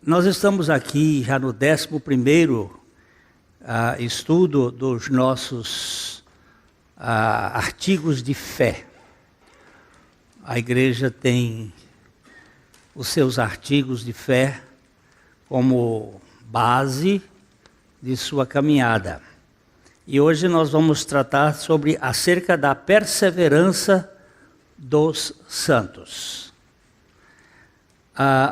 Nós estamos aqui já no 11º estudo dos nossos artigos de fé. A igreja tem os seus artigos de fé como base de sua caminhada. E hoje nós vamos tratar acerca da perseverança dos santos.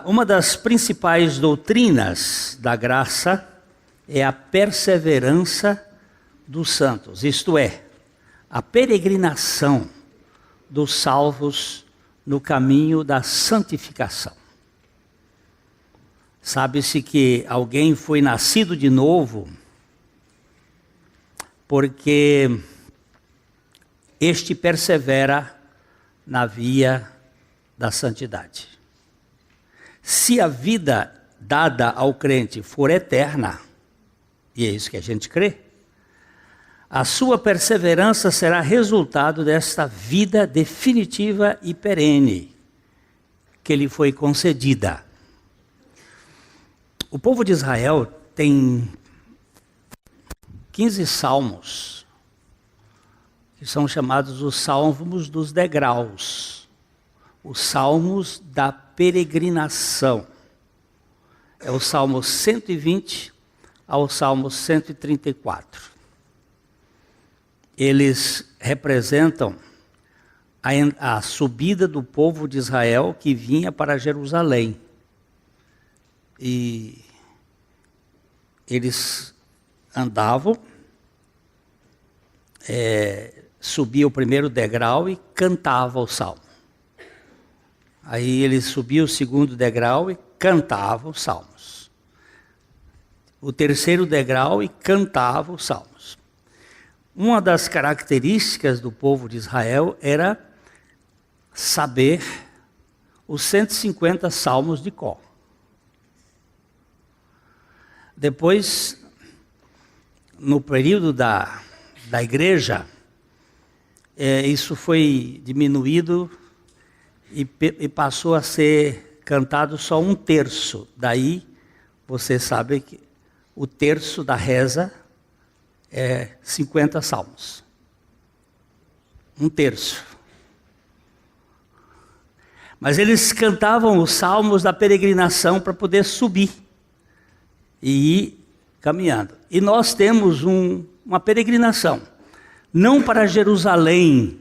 Uma das principais doutrinas da graça é a perseverança dos santos, isto é, a peregrinação dos salvos no caminho da santificação. Sabe-se que alguém foi nascido de novo porque este persevera na via da santidade. Se a vida dada ao crente for eterna, e é isso que a gente crê, a sua perseverança será resultado desta vida definitiva e perene que lhe foi concedida. O povo de Israel tem 15 salmos, que são chamados os salmos dos degraus, os salmos da peregrinação. É o Salmo 120 ao Salmo 134. Eles representam a subida do povo de Israel que vinha para Jerusalém. E eles andavam, subia o primeiro degrau e cantava o salmo. Aí ele subia o segundo degrau e cantava os salmos. O terceiro degrau e cantava os salmos. Uma das características do povo de Israel era saber os 150 salmos de cor. Depois, no período da igreja, isso foi diminuído e passou a ser cantado só um terço. Daí, você sabe que o terço da reza é 50 salmos. Um terço. Mas eles cantavam os salmos da peregrinação para poder subir e ir caminhando. E nós temos uma peregrinação, não para Jerusalém,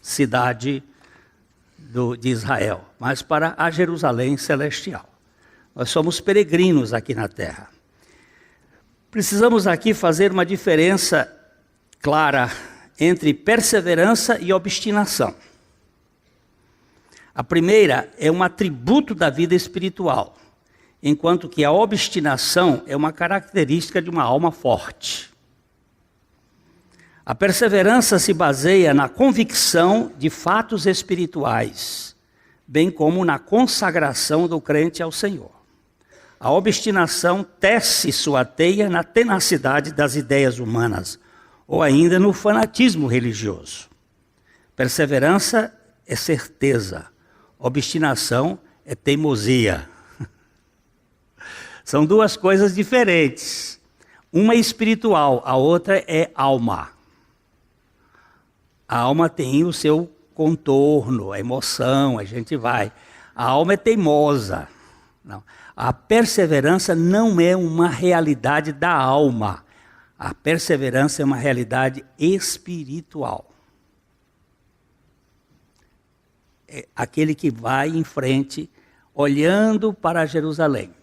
cidade de Israel, mas para a Jerusalém celestial. Nós somos peregrinos aqui na terra. Precisamos aqui fazer uma diferença clara entre perseverança e obstinação. A primeira é um atributo da vida espiritual, enquanto que a obstinação é uma característica de uma alma forte. A perseverança se baseia na convicção de fatos espirituais, bem como na consagração do crente ao Senhor. A obstinação tece sua teia na tenacidade das ideias humanas, ou ainda no fanatismo religioso. Perseverança é certeza, obstinação é teimosia. São duas coisas diferentes. Uma é espiritual, a outra é alma. A alma tem o seu contorno, a emoção, a gente vai. A alma é teimosa. Não. A perseverança não é uma realidade da alma. A perseverança é uma realidade espiritual. É aquele que vai em frente, olhando para Jerusalém.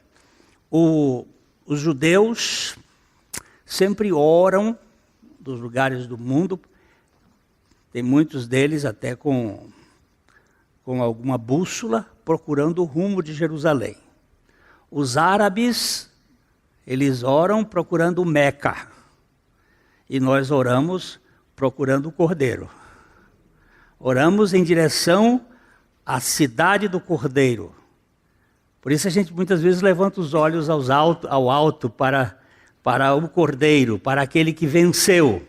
Os judeus sempre oram dos lugares do mundo. Tem muitos deles até com alguma bússola, procurando o rumo de Jerusalém. Os árabes, eles oram procurando Meca. E nós oramos procurando o Cordeiro. Oramos em direção à cidade do Cordeiro. Por isso a gente muitas vezes levanta os olhos ao alto para o Cordeiro, para aquele que venceu,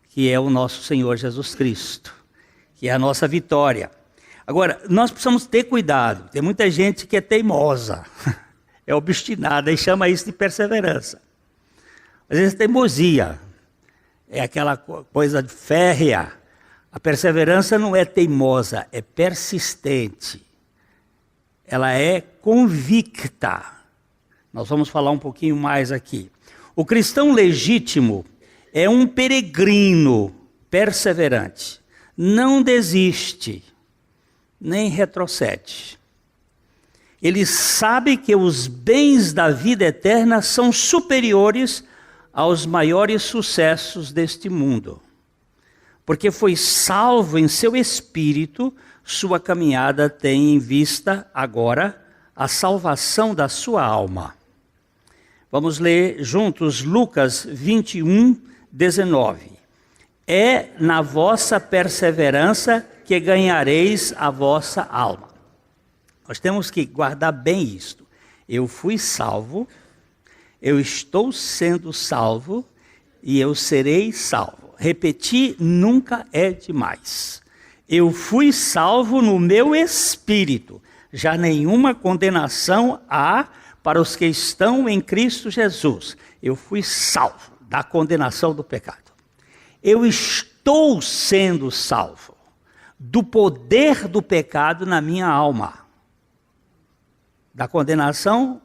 que é o nosso Senhor Jesus Cristo, que é a nossa vitória. Agora, nós precisamos ter cuidado. Tem muita gente que é teimosa. é obstinada e chama isso de perseverança. Às vezes teimosia, é aquela coisa férrea. A perseverança não é teimosa, é persistente. Ela é convicta. Nós vamos falar um pouquinho mais aqui. O cristão legítimo é um peregrino perseverante. Não desiste, nem retrocede. Ele sabe que os bens da vida eterna são superiores aos maiores sucessos deste mundo. Porque foi salvo em seu espírito, sua caminhada tem em vista agora a salvação da sua alma. Vamos ler juntos Lucas 21, 19. É na vossa perseverança que ganhareis a vossa alma. Nós temos que guardar bem isto. Eu fui salvo, eu estou sendo salvo e eu serei salvo. Repetir nunca é demais. Eu fui salvo no meu espírito. Já nenhuma condenação há para os que estão em Cristo Jesus. Eu fui salvo da condenação do pecado. Eu estou sendo salvo do poder do pecado na minha alma. Da condenação,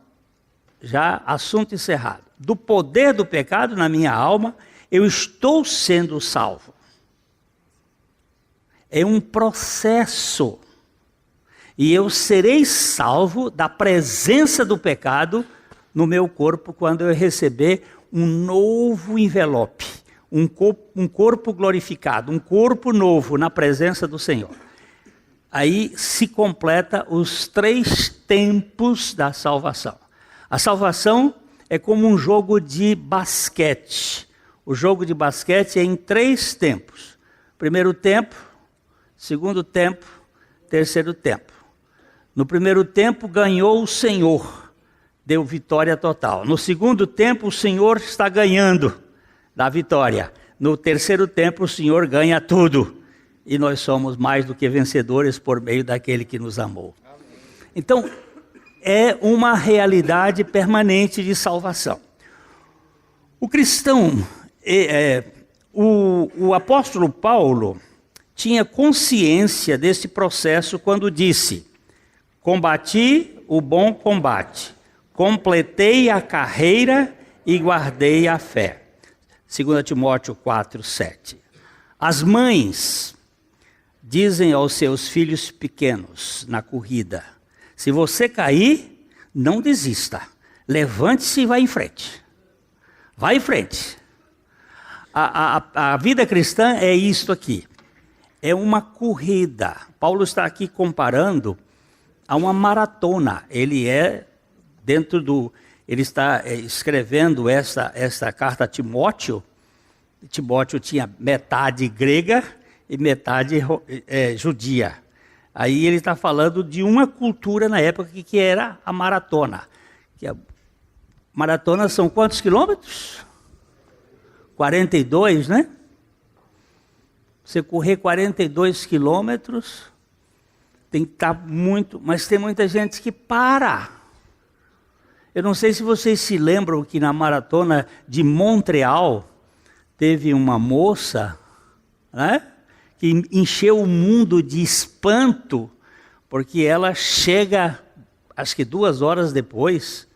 já assunto encerrado. Do poder do pecado na minha alma, eu estou sendo salvo. É um processo. E eu serei salvo da presença do pecado no meu corpo quando eu receber um novo envelope, um corpo glorificado, um corpo novo na presença do Senhor. Aí se completa os 3 tempos da salvação. A salvação é como um jogo de basquete. O jogo de basquete é em 3 tempos. Primeiro tempo, segundo tempo, terceiro tempo. No primeiro tempo ganhou o Senhor, deu vitória total. No segundo tempo o Senhor está ganhando, dá vitória. No terceiro tempo o Senhor ganha tudo. E nós somos mais do que vencedores por meio daquele que nos amou. Então, é uma realidade permanente de salvação. O cristão, o apóstolo Paulo tinha consciência desse processo quando disse: combati o bom combate, completei a carreira e guardei a fé. 2 Timóteo 4, 7. As mães dizem aos seus filhos pequenos na corrida: se você cair, não desista. Levante-se e vá em frente. Vá em frente. A vida cristã é isto aqui. É uma corrida. Paulo está aqui comparando a uma maratona. Ele está escrevendo essa carta a Timóteo. Timóteo tinha metade grega e metade judia. Aí ele está falando de uma cultura na época que era a maratona. Maratona são quantos quilômetros? 42, né? Você correr 42 quilômetros, tem que estar muito... Mas tem muita gente que para. Eu não sei se vocês se lembram que na maratona de Montreal, teve uma moça, né, que encheu o mundo de espanto, porque ela chega, acho que 2 horas depois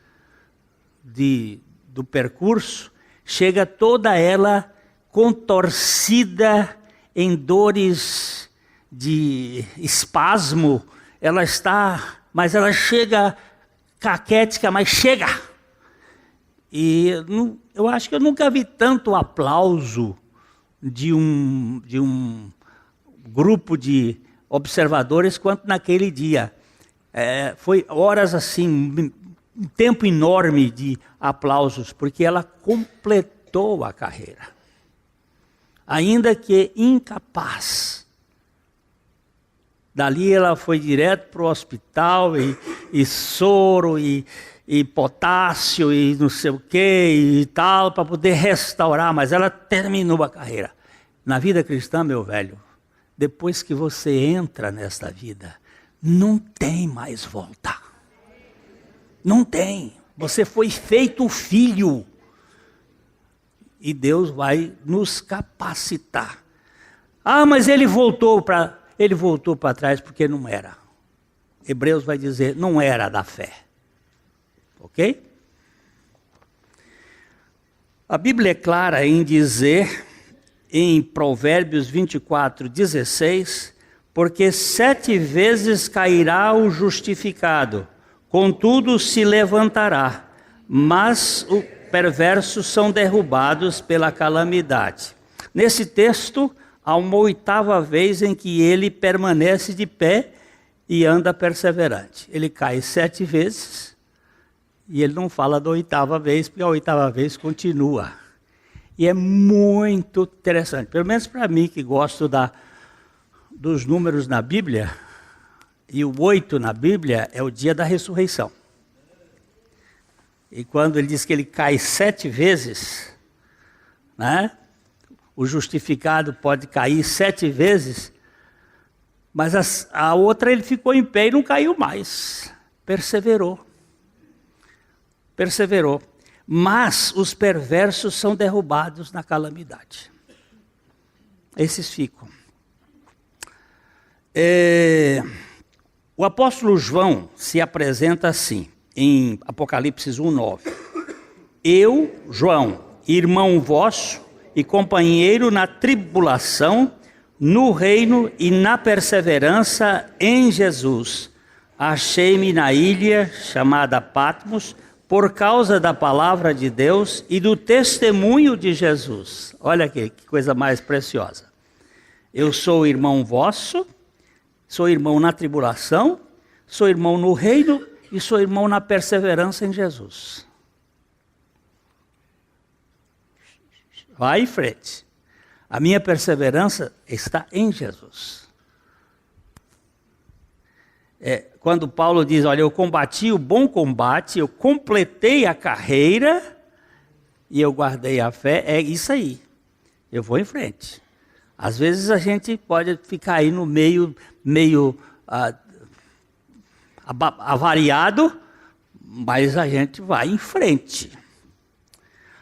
do percurso, chega toda ela contorcida em dores de espasmo. Mas ela chega caquética, mas chega. E eu acho que eu nunca vi tanto aplauso de um grupo de observadores quanto naquele dia. Foi horas assim, um tempo enorme de aplausos, porque ela completou a carreira. Ainda que incapaz. Dali ela foi direto para o hospital, e soro, e potássio, e não sei o que, e tal, para poder restaurar, mas ela terminou a carreira. Na vida cristã, meu velho, depois que você entra nesta vida, não tem mais volta. Não tem. Você foi feito filho. E Deus vai nos capacitar. Ah, mas ele voltou para trás porque não era. Hebreus vai dizer, não era da fé. Ok? A Bíblia é clara em dizer, em Provérbios 24:16, porque 7 vezes cairá o justificado, contudo se levantará, mas os perversos são derrubados pela calamidade. Nesse texto, há uma 8ª vez em que ele permanece de pé e anda perseverante. Ele cai 7 vezes e ele não fala da 8ª vez, porque a 8ª vez continua. E é muito interessante, pelo menos para mim que gosto dos números na Bíblia, e o 8 na Bíblia é o dia da ressurreição. E quando ele diz que ele cai 7 vezes, né? O justificado pode cair 7 vezes, mas a outra ele ficou em pé e não caiu mais. Perseverou. Mas os perversos são derrubados na calamidade. Esses ficam. O apóstolo João se apresenta assim, em Apocalipse 1:9. Eu, João, irmão vosso e companheiro na tribulação, no reino e na perseverança em Jesus. Achei-me na ilha chamada Patmos, por causa da palavra de Deus e do testemunho de Jesus. Olha aqui, que coisa mais preciosa. Eu sou irmão vosso, sou irmão na tribulação, sou irmão no reino e sou irmão na perseverança em Jesus. Vai em frente. A minha perseverança está em Jesus. Quando Paulo diz, olha, eu combati o bom combate, eu completei a carreira e eu guardei a fé, é isso aí. Eu vou em frente. Às vezes a gente pode ficar aí no meio avariado, mas a gente vai em frente.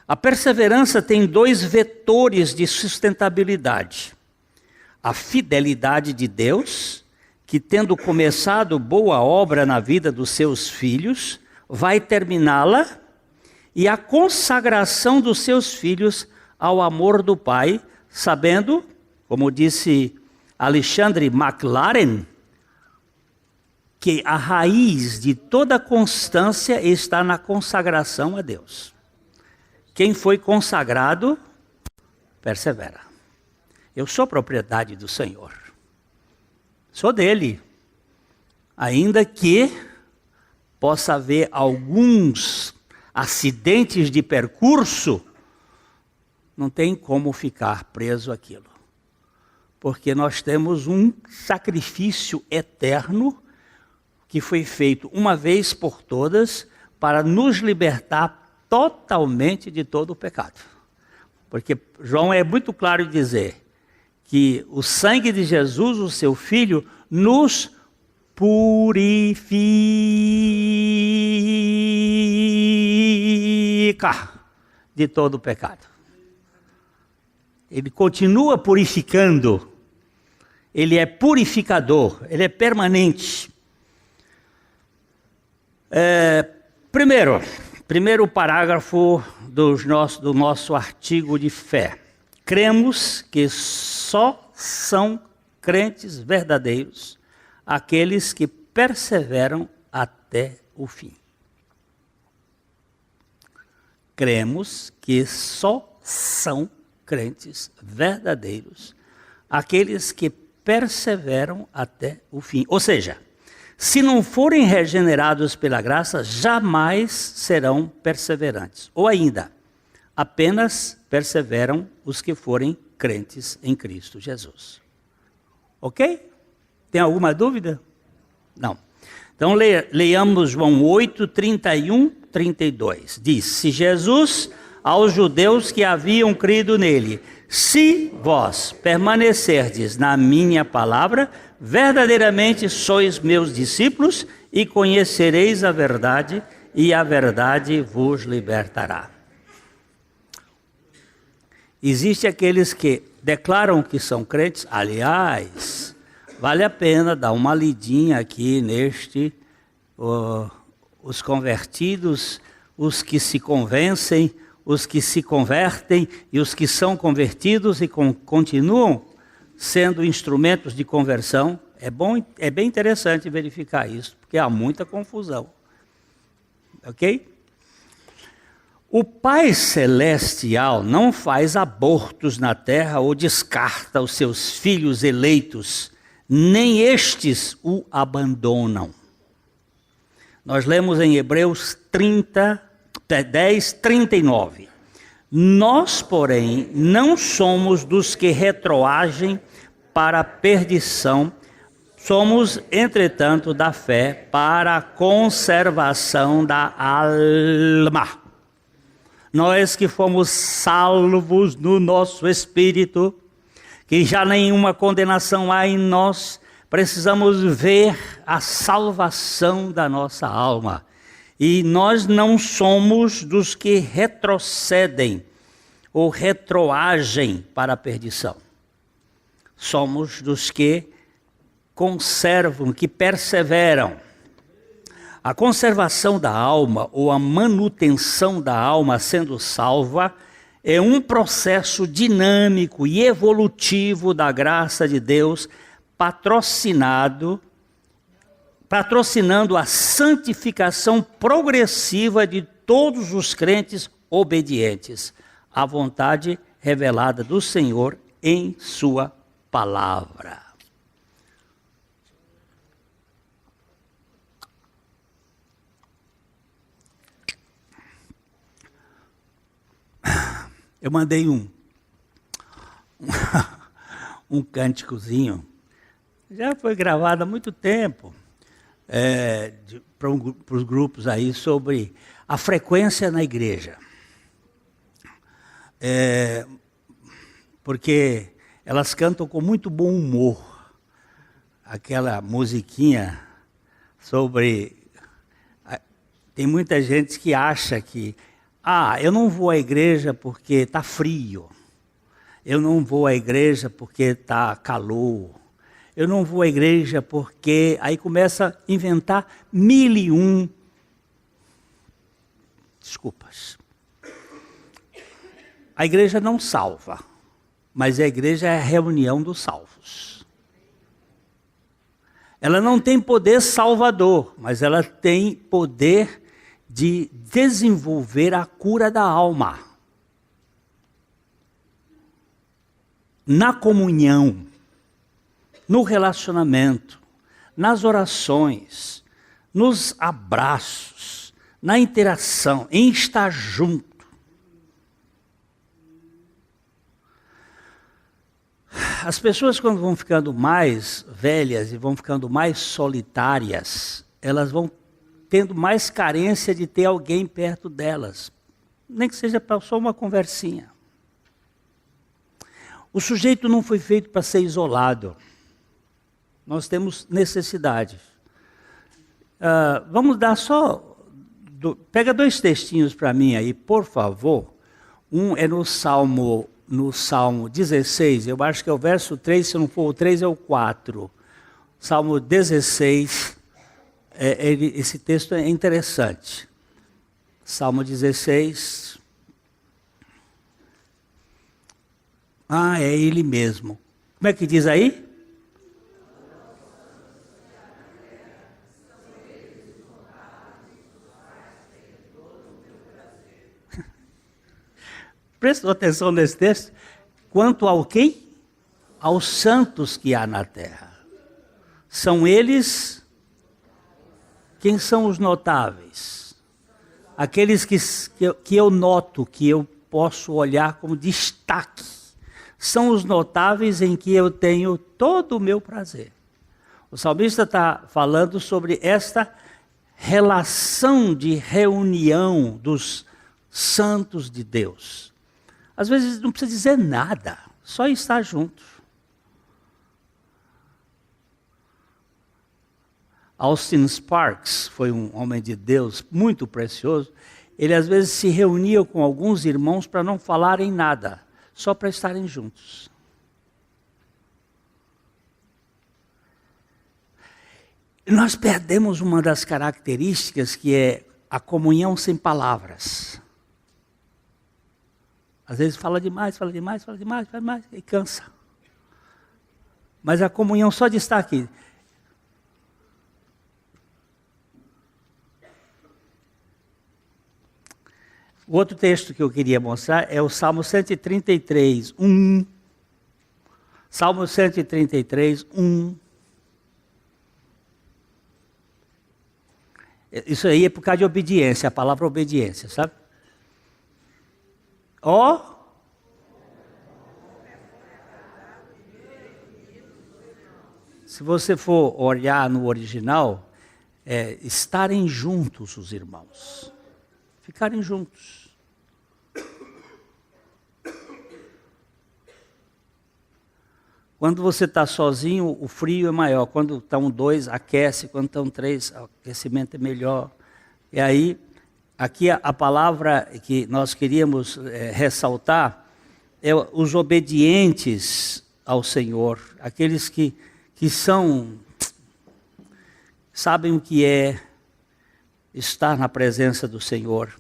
A perseverança tem 2 vetores de sustentabilidade. A fidelidade de Deus, que tendo começado boa obra na vida dos seus filhos, vai terminá-la, e a consagração dos seus filhos ao amor do Pai, sabendo, como disse Alexandre McLaren, que a raiz de toda constância está na consagração a Deus. Quem foi consagrado, persevera. Eu sou propriedade do Senhor. Sou dele. Ainda que possa haver alguns acidentes de percurso, não tem como ficar preso àquilo. Porque nós temos um sacrifício eterno que foi feito uma vez por todas para nos libertar totalmente de todo o pecado. Porque João é muito claro em dizer que o sangue de Jesus, o seu Filho, nos purifica de todo o pecado. Ele continua purificando. Ele é purificador, ele é permanente. Primeiro parágrafo do nosso artigo de fé. Cremos que só são crentes verdadeiros aqueles que perseveram até o fim. Cremos que só são crentes verdadeiros aqueles que perseveram até o fim. Ou seja, se não forem regenerados pela graça, jamais serão perseverantes. Ou ainda, apenas perseveram os que forem crentes em Cristo Jesus. Ok? Tem alguma dúvida? Não. Então leiamos João 8, 31, 32. Diz, se Jesus aos judeus que haviam crido nele, se vós permanecerdes na minha palavra, verdadeiramente sois meus discípulos e conhecereis a verdade, e a verdade vos libertará. Existem aqueles que declaram que são crentes. Aliás, vale a pena dar uma lidinha aqui neste, os convertidos, os que se convencem, os que se convertem e os que são convertidos e continuam sendo instrumentos de conversão. É bem interessante verificar isso, porque há muita confusão. Ok? O Pai Celestial não faz abortos na terra ou descarta os seus filhos eleitos, nem estes o abandonam. Nós lemos em Hebreus 10, 39. Nós, porém, não somos dos que retroagem para a perdição, somos, entretanto, da fé para a conservação da alma. Nós que fomos salvos no nosso espírito, que já nenhuma condenação há em nós, precisamos ver a salvação da nossa alma. E nós não somos dos que retrocedem ou retroagem para a perdição. Somos dos que conservam, que perseveram. A conservação da alma ou a manutenção da alma sendo salva é um processo dinâmico e evolutivo da graça de Deus, patrocinando a santificação progressiva de todos os crentes obedientes à vontade revelada do Senhor em sua palavra. Eu mandei um cânticozinho, já foi gravado há muito tempo, para os grupos aí, sobre a frequência na igreja. Porque elas cantam com muito bom humor, aquela musiquinha sobre... Tem muita gente que acha que eu não vou à igreja porque está frio. Eu não vou à igreja porque está calor. Eu não vou à igreja porque... Aí começa a inventar 1001 desculpas. A igreja não salva, mas a igreja é a reunião dos salvos. Ela não tem poder salvador, mas ela tem poder de desenvolver a cura da alma. Na comunhão, no relacionamento, nas orações, nos abraços, na interação, em estar junto. As pessoas, quando vão ficando mais velhas e vão ficando mais solitárias, elas vão tendo mais carência de ter alguém perto delas, nem que seja só uma conversinha. O sujeito não foi feito para ser isolado. Nós temos necessidade. Vamos dar só... Pega 2 textinhos para mim aí, por favor. Um é no Salmo 16, eu acho que é o verso 3, se não for o 3 é o 4. Salmo 16... esse texto é interessante. Salmo 16. É ele mesmo. Como é que diz aí? Prestou atenção nesse texto? Quanto ao quê? Aos santos que há na terra. São eles... Quem são os notáveis? Aqueles que eu noto, que eu posso olhar como destaque. São os notáveis em que eu tenho todo o meu prazer. O salmista está falando sobre esta relação de reunião dos santos de Deus. Às vezes não precisa dizer nada, só estar juntos. Austin Sparks foi um homem de Deus muito precioso. Ele às vezes se reunia com alguns irmãos para não falarem nada, só para estarem juntos. Nós perdemos uma das características que é a comunhão sem palavras. Às vezes fala demais e cansa. Mas a comunhão só de estar aqui. O outro texto que eu queria mostrar é o Salmo 133, 1. Salmo 133, 1. Isso aí é por causa de obediência, a palavra obediência, sabe? Ó. Se você for olhar no original, é estarem juntos os irmãos. Ficarem juntos. Quando você está sozinho, o frio é maior. Quando estão dois, aquece. Quando estão três, o aquecimento é melhor. E aí, aqui a palavra que nós queríamos ressaltar é os obedientes ao Senhor. Aqueles que sabem o que é estar na presença do Senhor.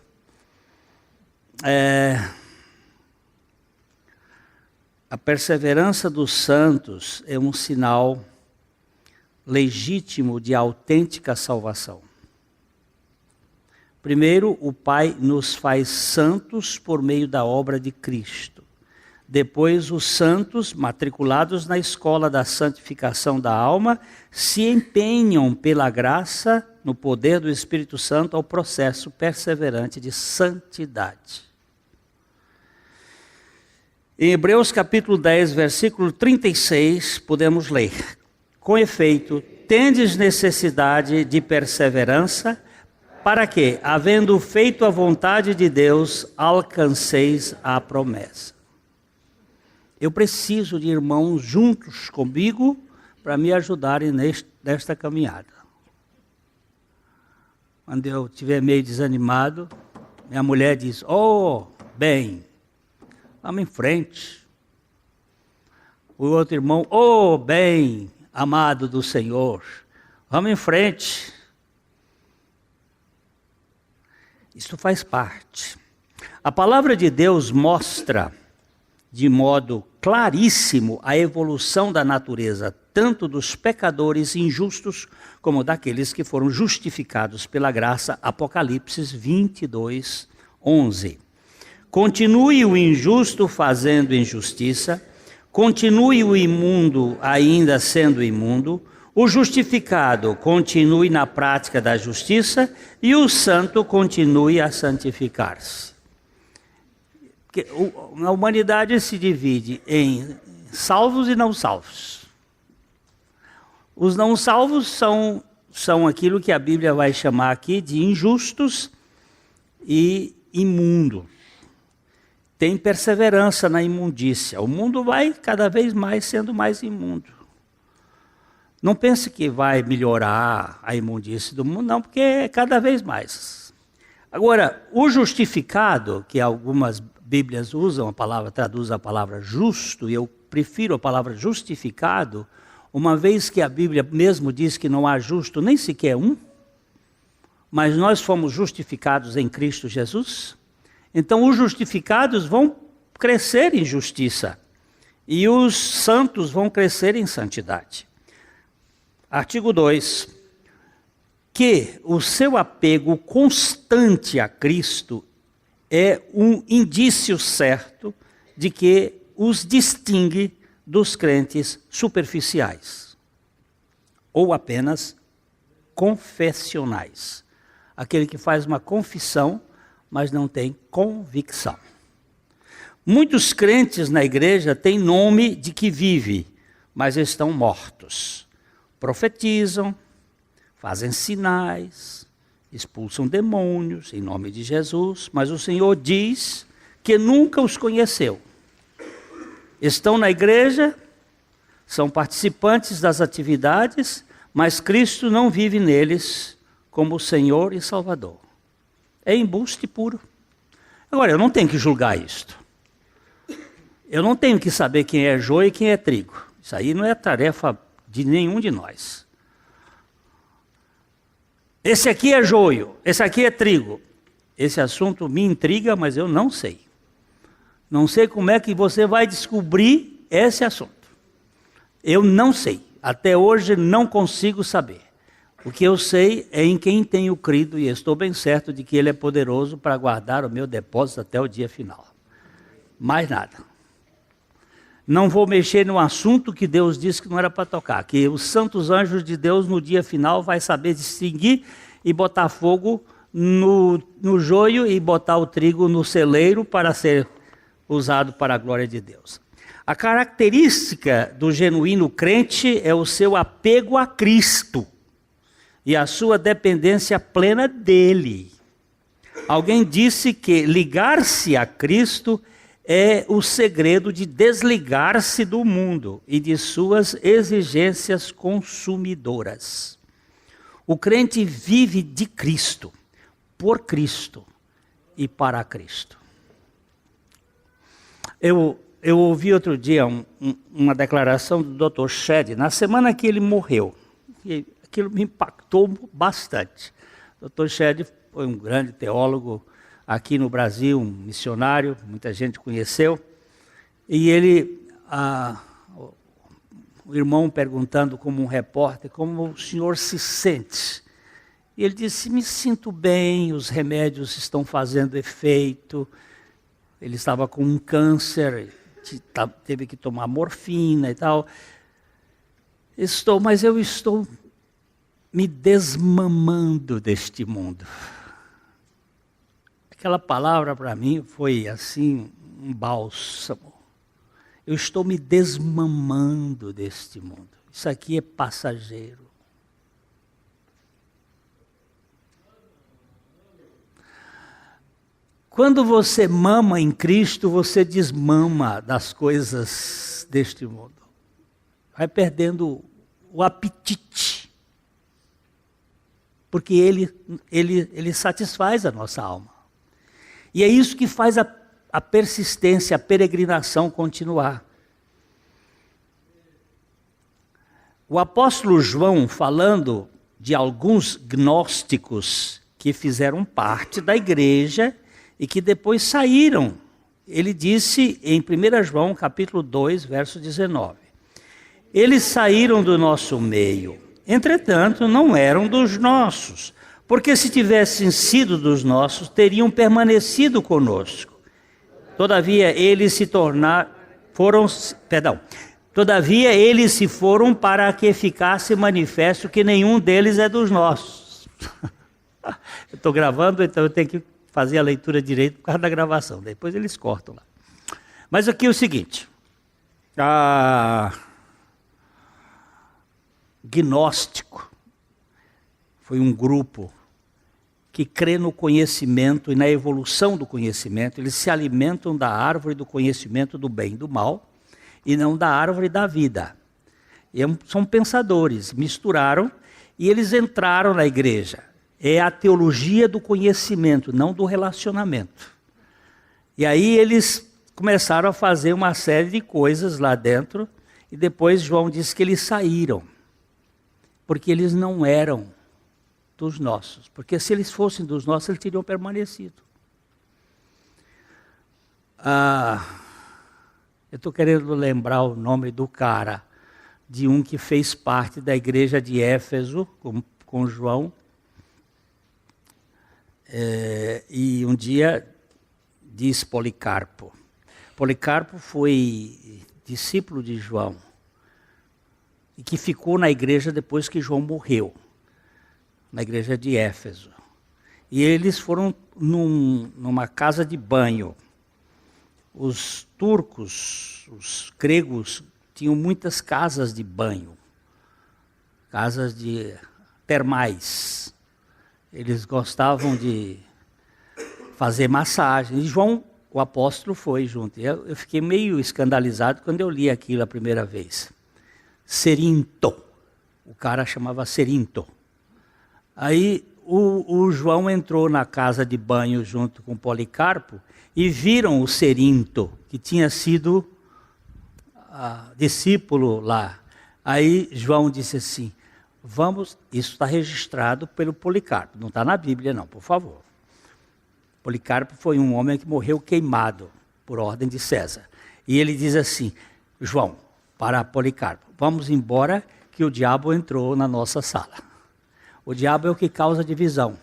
A perseverança dos santos é um sinal legítimo de autêntica salvação. Primeiro, o Pai nos faz santos por meio da obra de Cristo. Depois, os santos, matriculados na escola da santificação da alma, se empenham pela graça, no poder do Espírito Santo, ao processo perseverante de santidade. Em Hebreus capítulo 10, versículo 36, podemos ler: com efeito, tendes necessidade de perseverança, para que, havendo feito a vontade de Deus, alcanceis a promessa. Eu preciso de irmãos juntos comigo para me ajudarem nesta caminhada. Quando eu estiver meio desanimado, minha mulher diz: "Oh, bem, vamos em frente." O outro irmão: "Oh, bem, amado do Senhor, vamos em frente." Isso faz parte. A palavra de Deus mostra de modo claríssimo a evolução da natureza, tanto dos pecadores injustos, como daqueles que foram justificados pela graça. Apocalipse 22, 11. Continue o injusto fazendo injustiça, continue o imundo ainda sendo imundo, o justificado continue na prática da justiça e o santo continue a santificar-se. A humanidade se divide em salvos e não salvos. Os não salvos são aquilo que a Bíblia vai chamar aqui de injustos e imundos. Tem perseverança na imundícia. O mundo vai cada vez mais sendo mais imundo. Não pense que vai melhorar a imundície do mundo, não, porque é cada vez mais. Agora, o justificado, que algumas Bíblias usam traduz a palavra justo, e eu prefiro a palavra justificado, uma vez que a Bíblia mesmo diz que não há justo nem sequer um, mas nós fomos justificados em Cristo Jesus. Então os justificados vão crescer em justiça e os santos vão crescer em santidade. Artigo 2. Que o seu apego constante a Cristo é um indício certo de que os distingue dos crentes superficiais ou apenas confessionais. Aquele que faz uma confissão, mas não tem convicção. Muitos crentes na igreja têm nome de que vive, mas estão mortos. Profetizam, fazem sinais, expulsam demônios em nome de Jesus, mas o Senhor diz que nunca os conheceu. Estão na igreja, são participantes das atividades, mas Cristo não vive neles como Senhor e Salvador. É embuste puro. Agora, eu não tenho que julgar isto. Eu não tenho que saber quem é joio e quem é trigo. Isso aí não é tarefa de nenhum de nós. Esse aqui é joio, esse aqui é trigo. Esse assunto me intriga, mas eu não sei. Não sei como é que você vai descobrir esse assunto. Eu não sei. Até hoje não consigo saber. O que eu sei é em quem tenho crido e estou bem certo de que Ele é poderoso para guardar o meu depósito até o dia final. Mais nada. Não vou mexer no assunto que Deus disse que não era para tocar, que os santos anjos de Deus no dia final vai saber distinguir e botar fogo no joio e botar o trigo no celeiro para ser usado para a glória de Deus. A característica do genuíno crente é o seu apego a Cristo e a sua dependência plena dele. Alguém disse que ligar-se a Cristo é o segredo de desligar-se do mundo e de suas exigências consumidoras. O crente vive de Cristo, por Cristo e para Cristo. Eu ouvi outro dia uma declaração do Dr. Shedd, na semana que ele morreu. E aquilo me impactou bastante. O Dr. Shedd foi um grande teólogo aqui no Brasil, um missionário, muita gente conheceu. E ele, o irmão perguntando como um repórter, como o senhor se sente? E ele disse, me sinto bem, os remédios estão fazendo efeito. Ele estava com um câncer, teve que tomar morfina e tal. Mas eu estou me desmamando deste mundo. Aquela palavra para mim foi assim, um bálsamo. Eu estou me desmamando deste mundo. Isso aqui é passageiro. Quando você mama em Cristo, você desmama das coisas deste mundo. Vai perdendo o apetite. Porque ele satisfaz a nossa alma. E é isso que faz a persistência, a peregrinação continuar. O apóstolo João, falando de alguns gnósticos que fizeram parte da igreja e que depois saíram, ele disse em 1 João capítulo 2, verso 19, eles saíram do nosso meio, entretanto não eram dos nossos, porque se tivessem sido dos nossos, teriam permanecido conosco. Todavia eles se foram para que ficasse manifesto que nenhum deles é dos nossos. Eu estou gravando, então eu tenho que fazer a leitura direito por causa da gravação. Depois eles cortam lá. Mas aqui é o seguinte. Gnóstico foi um grupo que crê no conhecimento e na evolução do conhecimento. Eles se alimentam da árvore do conhecimento do bem e do mal e não da árvore da vida. E são pensadores, misturaram e eles entraram na igreja. É a teologia do conhecimento, não do relacionamento. E aí eles começaram a fazer uma série de coisas lá dentro e depois João disse que eles saíram, porque eles não eram dos nossos, porque se eles fossem dos nossos, eles teriam permanecido. Eu estou querendo lembrar o nome do cara, de um que fez parte da igreja de Éfeso, com João, e um dia diz Policarpo. Policarpo foi discípulo de João, e que ficou na igreja depois que João morreu, na igreja de Éfeso. E eles foram numa casa de banho. Os turcos, os gregos, tinham muitas casas de banho, casas de termais. Eles gostavam de fazer massagem. E João, o apóstolo, foi junto. Eu fiquei meio escandalizado quando eu li aquilo a primeira vez. Cerinto, O cara chamava Cerinto. Aí o João entrou na casa de banho junto com Policarpo e viram o Cerinto, que tinha sido discípulo lá. Aí João disse assim, isso está registrado pelo Policarpo, não está na Bíblia não, por favor. Policarpo foi um homem que morreu queimado por ordem de César. E ele diz assim, João, para Policarpo, vamos embora que o diabo entrou na nossa sala. O diabo é o que causa divisão.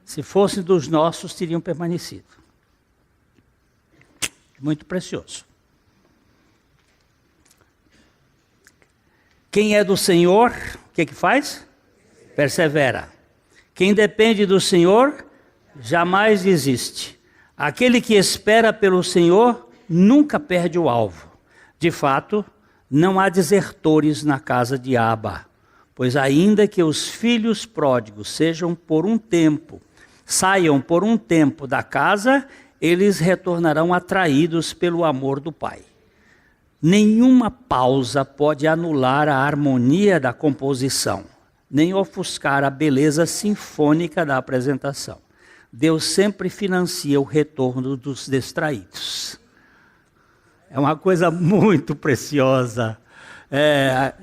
Se fosse dos nossos, teriam permanecido. Muito precioso. Quem é do Senhor, o que faz? Persevera. Quem depende do Senhor, jamais desiste. Aquele que espera pelo Senhor, nunca perde o alvo. De fato, não há desertores na casa de Abba, pois ainda que os filhos pródigos saiam por um tempo da casa, eles retornarão atraídos pelo amor do Pai. Nenhuma pausa pode anular a harmonia da composição, nem ofuscar a beleza sinfônica da apresentação. Deus sempre financia o retorno dos distraídos. É uma coisa muito preciosa.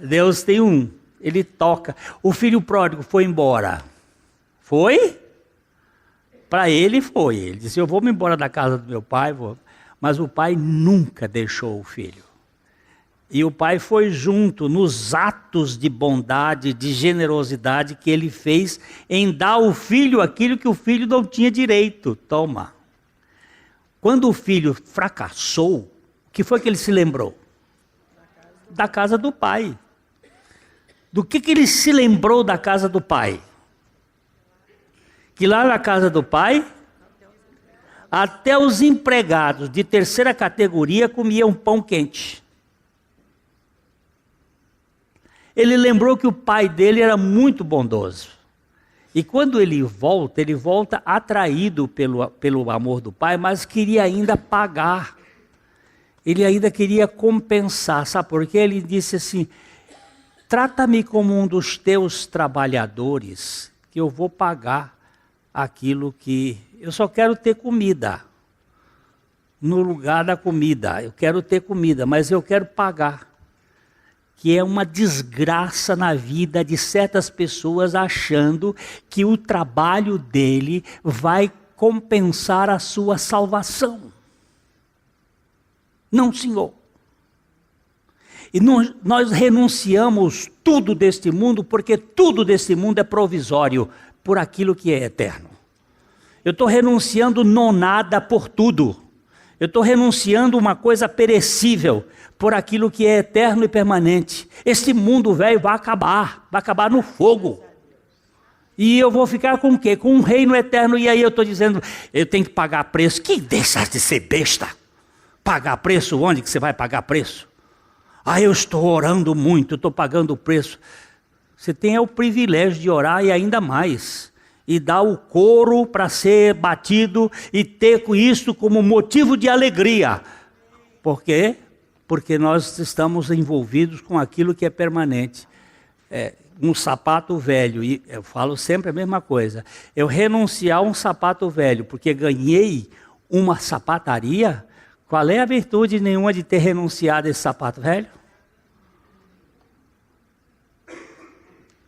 Deus tem ele toca. O filho pródigo foi embora. Foi? Para ele foi. Ele disse, eu vou me embora da casa do meu pai. Mas o pai nunca deixou o filho. E o pai foi junto nos atos de bondade, de generosidade que ele fez em dar ao filho aquilo que o filho não tinha direito. Toma. Quando o filho fracassou, o que foi que ele se lembrou? Da casa do pai. Do que ele se lembrou da casa do pai? Que lá na casa do pai, até os empregados de terceira categoria comiam pão quente. Ele lembrou que o pai dele era muito bondoso. E quando ele volta atraído pelo amor do pai, mas queria ainda pagar. Ele ainda queria compensar. Sabe por quê? Ele disse assim, trata-me como um dos teus trabalhadores, que eu vou pagar aquilo que... Eu só quero ter comida. No lugar da comida. Eu quero ter comida, mas eu quero pagar. Que é uma desgraça na vida de certas pessoas achando que o trabalho dele vai compensar a sua salvação. Não, senhor. E nós renunciamos tudo deste mundo, porque tudo deste mundo é provisório por aquilo que é eterno. Eu estou renunciando nada por tudo. Eu estou renunciando uma coisa perecível por aquilo que é eterno e permanente. Este mundo velho vai acabar no fogo. E eu vou ficar com o quê? Com um reino eterno. E aí eu estou dizendo, eu tenho que pagar preço. Que deixa de ser besta. Pagar preço? Onde que você vai pagar preço? Eu estou orando muito, estou pagando o preço. Você tem o privilégio de orar e ainda mais. E dar o couro para ser batido e ter isso como motivo de alegria. Por quê? Porque nós estamos envolvidos com aquilo que é permanente. Um sapato velho, e eu falo sempre a mesma coisa. Eu renunciar a um sapato velho porque ganhei uma sapataria, qual é a virtude nenhuma de ter renunciado a esse sapato velho?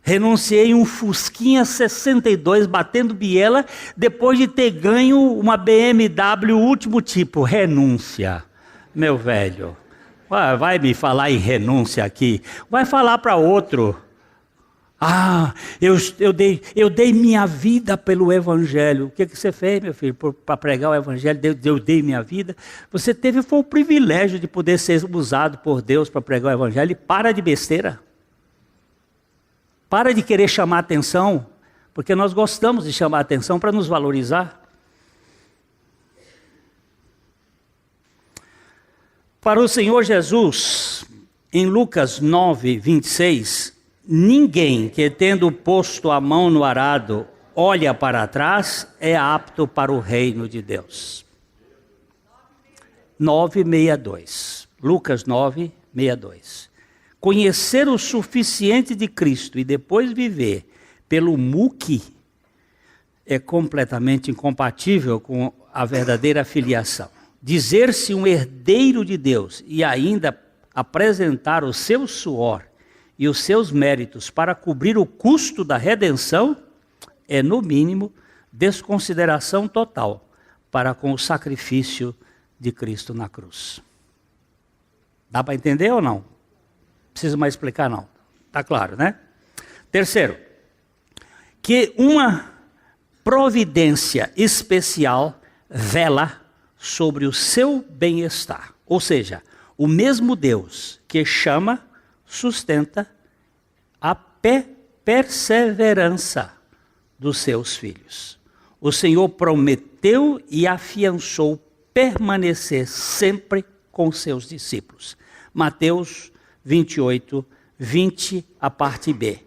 Renunciei um Fusquinha 62 batendo biela depois de ter ganho uma BMW último tipo. Renúncia, meu velho. Vai me falar em renúncia aqui. Vai falar para outro. Eu dei minha vida pelo Evangelho. O que você fez, meu filho, para pregar o Evangelho? Eu dei minha vida. Você foi o privilégio de poder ser usado por Deus para pregar o Evangelho. E para de besteira. Para de querer chamar atenção, porque nós gostamos de chamar atenção para nos valorizar. Para o Senhor Jesus, em Lucas 9, 26, ninguém que tendo posto a mão no arado olha para trás é apto para o reino de Deus. 9:62. Lucas 9, 62. conhecer o suficiente de Cristo e depois viver pelo muque é completamente incompatível com a verdadeira filiação. Dizer-se um herdeiro de Deus e ainda apresentar o seu suor e os seus méritos para cobrir o custo da redenção é, no mínimo, desconsideração total para com o sacrifício de Cristo na cruz. Dá para entender ou não? Preciso mais explicar não. Está claro, né? Terceiro, que uma providência especial vela sobre o seu bem-estar. Ou seja, o mesmo Deus que chama, sustenta a perseverança dos seus filhos. O Senhor prometeu e afiançou permanecer sempre com seus discípulos. Mateus 28, 20, a parte B.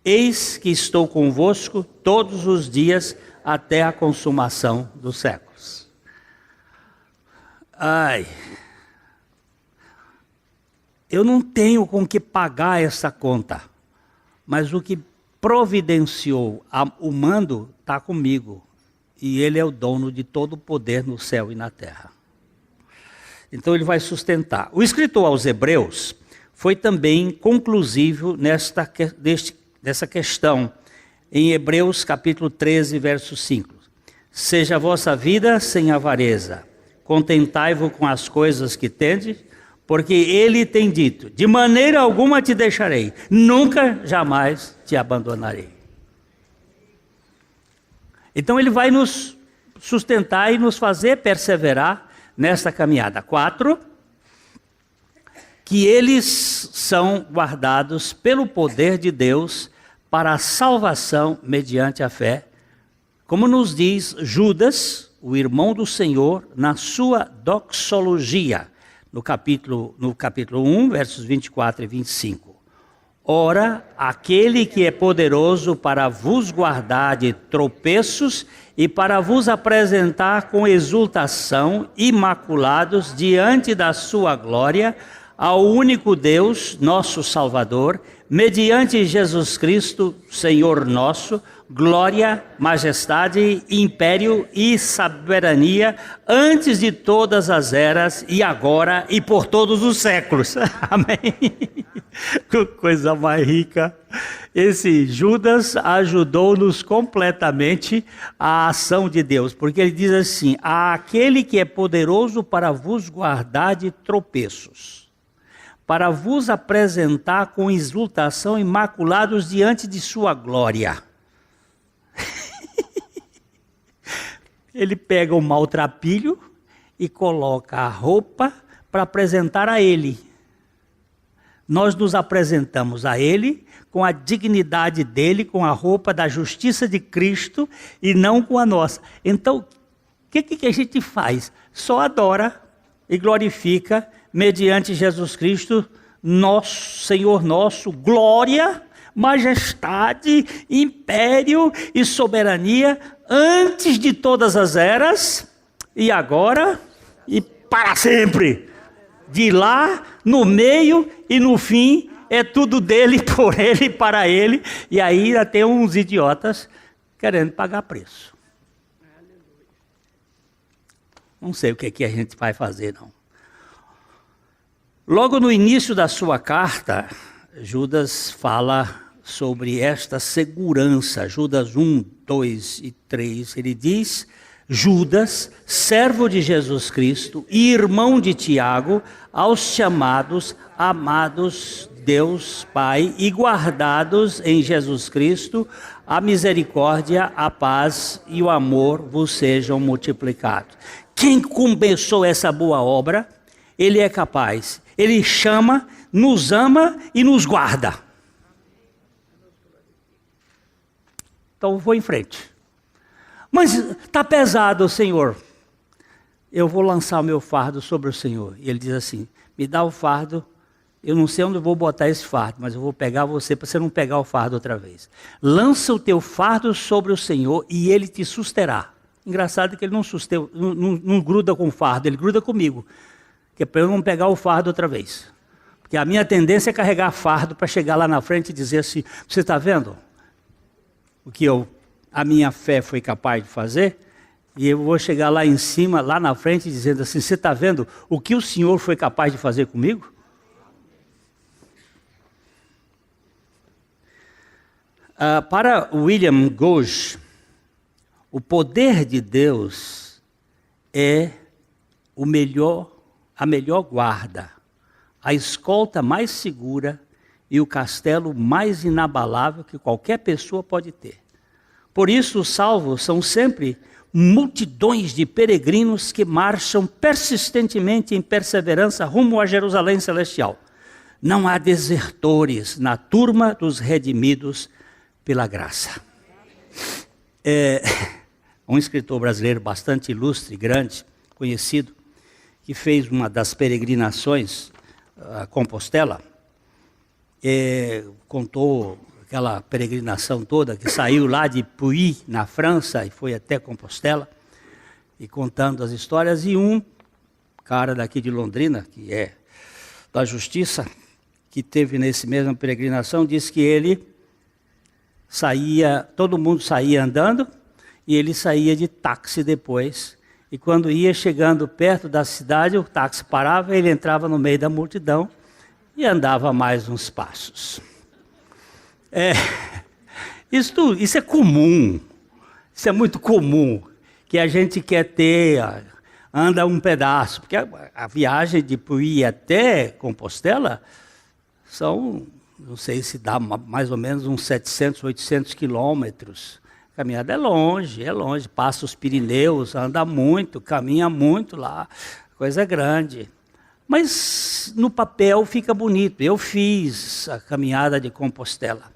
Eis que estou convosco todos os dias até a consumação dos séculos. Ai, eu não tenho com que pagar essa conta, mas o que providenciou o mando está comigo. E Ele é o dono de todo o poder no céu e na terra. Então Ele vai sustentar. O escritor aos Hebreus foi também conclusivo nessa questão, em Hebreus capítulo 13, verso 5. Seja a vossa vida sem avareza, contentai-vos com as coisas que tendes, porque Ele tem dito, de maneira alguma te deixarei, nunca, jamais te abandonarei. Então Ele vai nos sustentar e nos fazer perseverar nessa caminhada. 4, que eles são guardados pelo poder de Deus para a salvação mediante a fé, como nos diz Judas, o irmão do Senhor, na sua doxologia, no capítulo 1, versos 24 e 25. Ora, aquele que é poderoso para vos guardar de tropeços e para vos apresentar com exultação, imaculados, diante da sua glória, ao único Deus, nosso Salvador, mediante Jesus Cristo, Senhor nosso, glória, majestade, império e soberania, antes de todas as eras, e agora e por todos os séculos. Amém? Que coisa mais rica. Esse Judas ajudou-nos completamente a ação de Deus, porque ele diz assim, aquele que é poderoso para vos guardar de tropeços, para vos apresentar com exultação imaculados diante de sua glória. Ele pega o maltrapilho e coloca a roupa para apresentar a Ele. Nós nos apresentamos a Ele com a dignidade dEle, com a roupa da justiça de Cristo e não com a nossa. Então, o que a gente faz? Só adora e glorifica mediante Jesus Cristo, nosso Senhor nosso, glória, majestade, império e soberania, antes de todas as eras, e agora, e para sempre. De lá, no meio e no fim, é tudo dele, por ele e para ele. E aí ainda tem uns idiotas querendo pagar preço. Não sei o que a gente vai fazer, não. Logo no início da sua carta, Judas fala sobre esta segurança. Judas 1, 2 e 3, ele diz, Judas, servo de Jesus Cristo e irmão de Tiago, aos chamados, amados Deus Pai e guardados em Jesus Cristo, a misericórdia, a paz e o amor vos sejam multiplicados. Quem começou essa boa obra, Ele é capaz. Ele chama, nos ama e nos guarda. Então vou em frente. Mas está pesado, Senhor. Eu vou lançar o meu fardo sobre o Senhor. E ele diz assim, me dá o fardo, eu não sei onde eu vou botar esse fardo, mas eu vou pegar você para você não pegar o fardo outra vez. Lança o teu fardo sobre o Senhor e Ele te susterá. Engraçado que Ele não gruda com o fardo, Ele gruda comigo. Que é para eu não pegar o fardo outra vez. Porque a minha tendência é carregar fardo para chegar lá na frente e dizer assim, você está vendo o que a minha fé foi capaz de fazer? E eu vou chegar lá em cima, lá na frente, dizendo assim, você está vendo o que o Senhor foi capaz de fazer comigo? Para William Gouge, o poder de Deus é a melhor guarda, a escolta mais segura e o castelo mais inabalável que qualquer pessoa pode ter. Por isso, os salvos são sempre multidões de peregrinos que marcham persistentemente em perseverança rumo a Jerusalém Celestial. Não há desertores na turma dos redimidos pela graça. Um escritor brasileiro bastante ilustre, grande, conhecido, que fez uma das peregrinações a Compostela, contou aquela peregrinação toda, que saiu lá de Puy, na França, e foi até Compostela, e contando as histórias, e um cara daqui de Londrina, que é da Justiça, que teve nesse mesma peregrinação, disse que ele todo mundo saía andando, e ele saía de táxi depois, e quando ia chegando perto da cidade, o táxi parava, ele entrava no meio da multidão, e andava mais uns passos. Isso é comum, isso é muito comum, que a gente quer ter, anda um pedaço, porque a viagem de Puy até Compostela são, não sei se dá mais ou menos uns 700, 800 quilômetros. A caminhada é longe, passa os Pirineus, anda muito, caminha muito lá, coisa grande. Mas no papel fica bonito, eu fiz a caminhada de Compostela.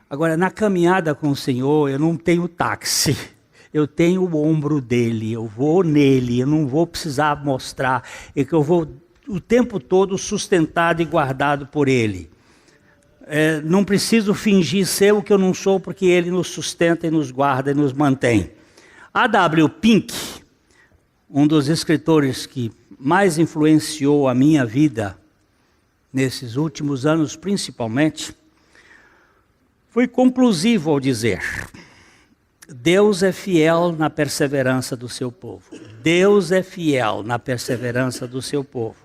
Agora, na caminhada com o Senhor, eu não tenho táxi, eu tenho o ombro dele, eu vou nele, eu não vou precisar mostrar, é que eu vou o tempo todo sustentado e guardado por ele. Não preciso fingir ser o que eu não sou, porque ele nos sustenta e nos guarda e nos mantém. A.W. Pink, um dos escritores que mais influenciou a minha vida, nesses últimos anos principalmente, foi conclusivo ao dizer: Deus é fiel na perseverança do seu povo. Deus é fiel na perseverança do seu povo.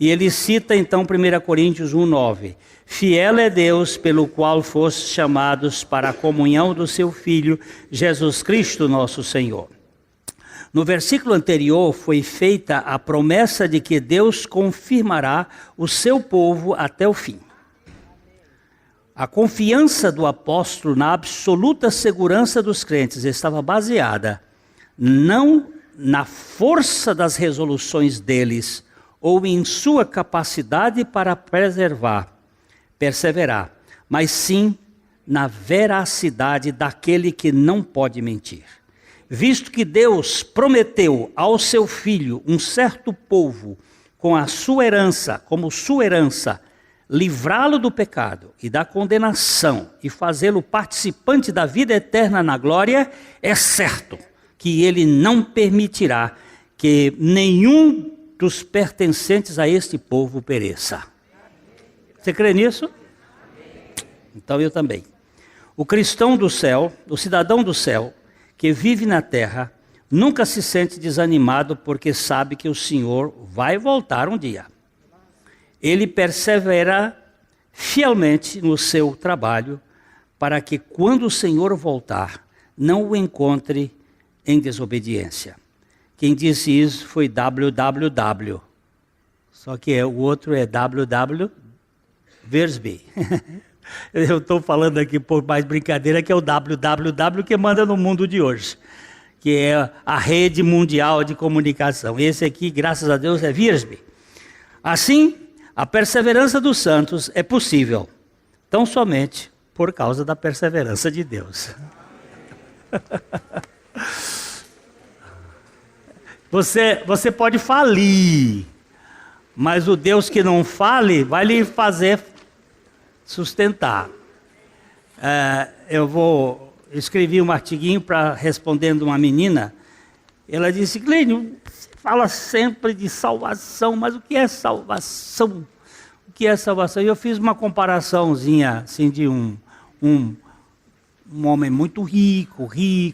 E ele cita então 1 Coríntios 1:9. Fiel é Deus pelo qual fostes chamados para a comunhão do seu Filho, Jesus Cristo nosso Senhor. No versículo anterior foi feita a promessa de que Deus confirmará o seu povo até o fim. A confiança do apóstolo na absoluta segurança dos crentes estava baseada não na força das resoluções deles ou em sua capacidade para perseverar, mas sim na veracidade daquele que não pode mentir. Visto que Deus prometeu ao seu filho um certo povo com a sua herança, como sua herança, livrá-lo do pecado e da condenação e fazê-lo participante da vida eterna na glória, é certo que ele não permitirá que nenhum dos pertencentes a este povo pereça. Você crê nisso? Então eu também. O cristão do céu, o cidadão do céu, que vive na terra, nunca se sente desanimado porque sabe que o Senhor vai voltar um dia. Ele persevera fielmente no seu trabalho para que quando o Senhor voltar, não o encontre em desobediência. Quem disse isso foi www. Só que o outro é www. Versby. Eu estou falando aqui por mais brincadeira que é o www que manda no mundo de hoje, que é a rede mundial de comunicação. Esse aqui, graças a Deus, é Versby. Assim, a perseverança dos santos é possível, tão somente por causa da perseverança de Deus. Você pode falir, mas o Deus que não fale vai lhe fazer sustentar. Escrevi um artiguinho respondendo uma menina. Ela disse: Glênio, você fala sempre de salvação, mas o que é salvação? o que é salvação. E eu fiz uma comparaçãozinha assim de um homem muito rico, que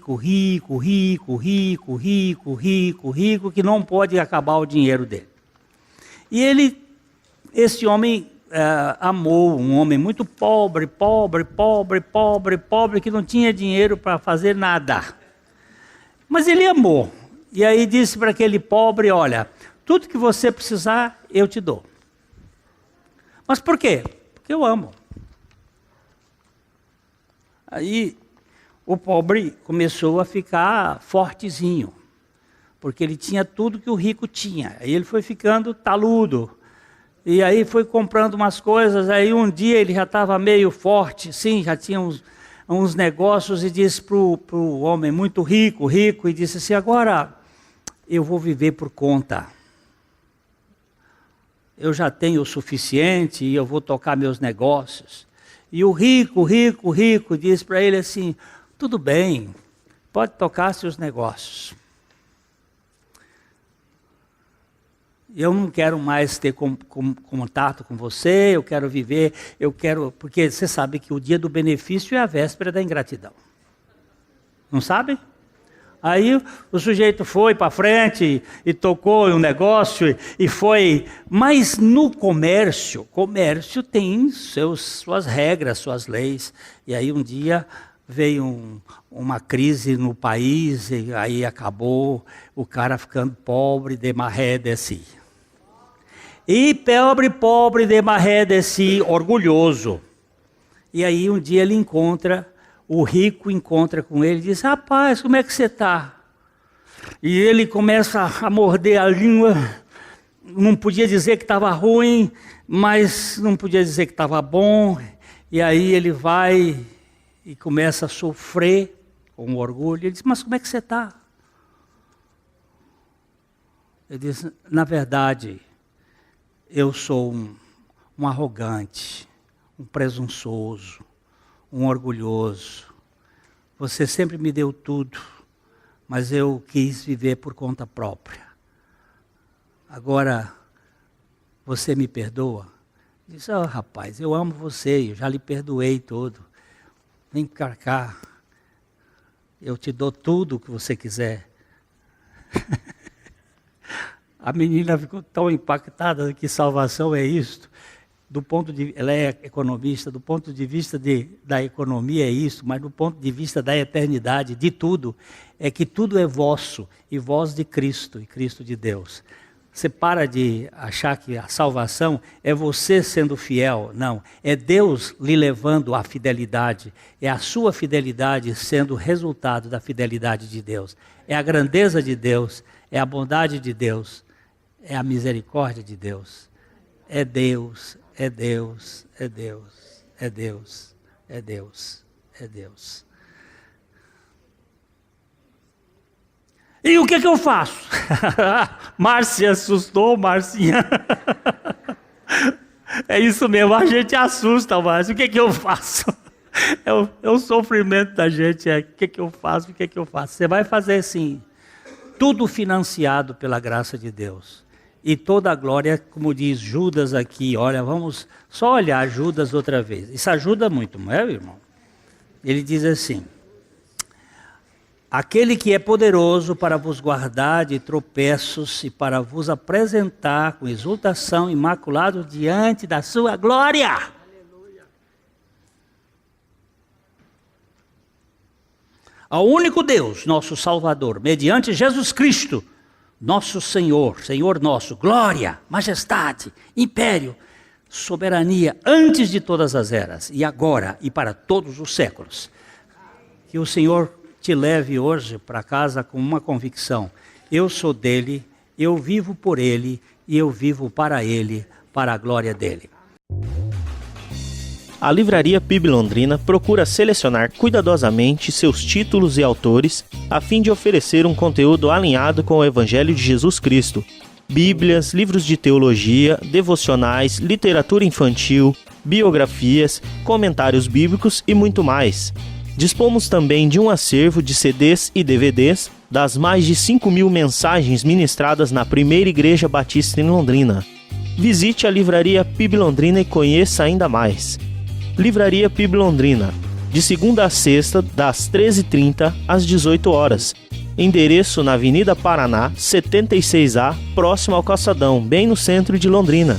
não pode acabar o dinheiro dele. E esse homem amou um homem muito pobre, que não tinha dinheiro para fazer nada. Mas ele amou. E aí disse para aquele pobre, olha, tudo que você precisar, eu te dou. Mas por quê? Porque eu amo. Aí o pobre começou a ficar fortezinho, porque ele tinha tudo que o rico tinha. Aí ele foi ficando taludo. E aí foi comprando umas coisas, aí um dia ele já estava meio forte, sim, já tinha uns negócios, e disse para o homem muito rico, e disse assim, agora eu vou viver por conta. Eu já tenho o suficiente e eu vou tocar meus negócios. E o rico disse para ele assim, tudo bem, pode tocar seus negócios. Eu não quero mais ter contato com você, eu quero viver, porque você sabe que o dia do benefício é a véspera da ingratidão. Não sabe? Aí o sujeito foi para frente e tocou um negócio e foi. Mas no comércio tem suas regras, suas leis. E aí um dia veio uma crise no país e aí acabou o cara ficando pobre de maré de si. E pobre de maré de si, orgulhoso. E aí um dia o rico encontra com ele e diz, rapaz, como é que você está? E ele começa a morder a língua, não podia dizer que estava ruim, mas não podia dizer que estava bom. E aí ele vai e começa a sofrer com orgulho. Ele diz, mas como é que você está? Ele diz, na verdade, eu sou um arrogante, um presunçoso, um orgulhoso. Você sempre me deu tudo, mas eu quis viver por conta própria. Agora, você me perdoa? Diz, rapaz, eu amo você, eu já lhe perdoei tudo. Vem cá, eu te dou tudo o que você quiser. A menina ficou tão impactada que salvação é isto. Ela é economista, do ponto de vista da economia é isso, mas do ponto de vista da eternidade, de tudo, é que tudo é vosso, e vós de Cristo, e Cristo de Deus. Você para de achar que a salvação é você sendo fiel, não. É Deus lhe levando à fidelidade, é a sua fidelidade sendo resultado da fidelidade de Deus. É a grandeza de Deus, é a bondade de Deus, é a misericórdia de Deus. É Deus, é Deus, é Deus, é Deus, é Deus, é Deus. E o que eu faço? Márcia assustou, Marcinha. É isso mesmo, a gente assusta, Márcia. O que eu faço? É o sofrimento da gente, o que eu faço, o que eu faço? Você vai fazer assim, tudo financiado pela graça de Deus. E toda a glória, como diz Judas aqui, olha, vamos só olhar Judas outra vez. Isso ajuda muito, não é, irmão? Ele diz assim, aquele que é poderoso para vos guardar de tropeços e para vos apresentar com exultação imaculado diante da sua glória. Aleluia. Ao único Deus, nosso Salvador, mediante Jesus Cristo, nosso Senhor, Senhor nosso, glória, majestade, império, soberania, antes de todas as eras, e agora e para todos os séculos. Que o Senhor te leve hoje para casa com uma convicção: eu sou dele, eu vivo por ele e eu vivo para ele, para a glória dele. A Livraria PIB Londrina procura selecionar cuidadosamente seus títulos e autores a fim de oferecer um conteúdo alinhado com o Evangelho de Jesus Cristo. Bíblias, livros de teologia, devocionais, literatura infantil, biografias, comentários bíblicos e muito mais. Dispomos também de um acervo de CDs e DVDs das mais de 5.000 mensagens ministradas na Primeira Igreja Batista em Londrina. Visite a Livraria PIB Londrina e conheça ainda mais. Livraria PIB Londrina, de segunda a sexta, das 13h30 às 18h. Endereço na Avenida Paraná, 76A, próximo ao Calçadão, bem no centro de Londrina.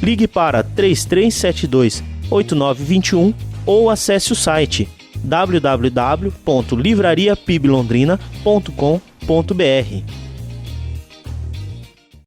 Ligue para 3372-8921 ou acesse o site www.livrariapiblondrina.com.br.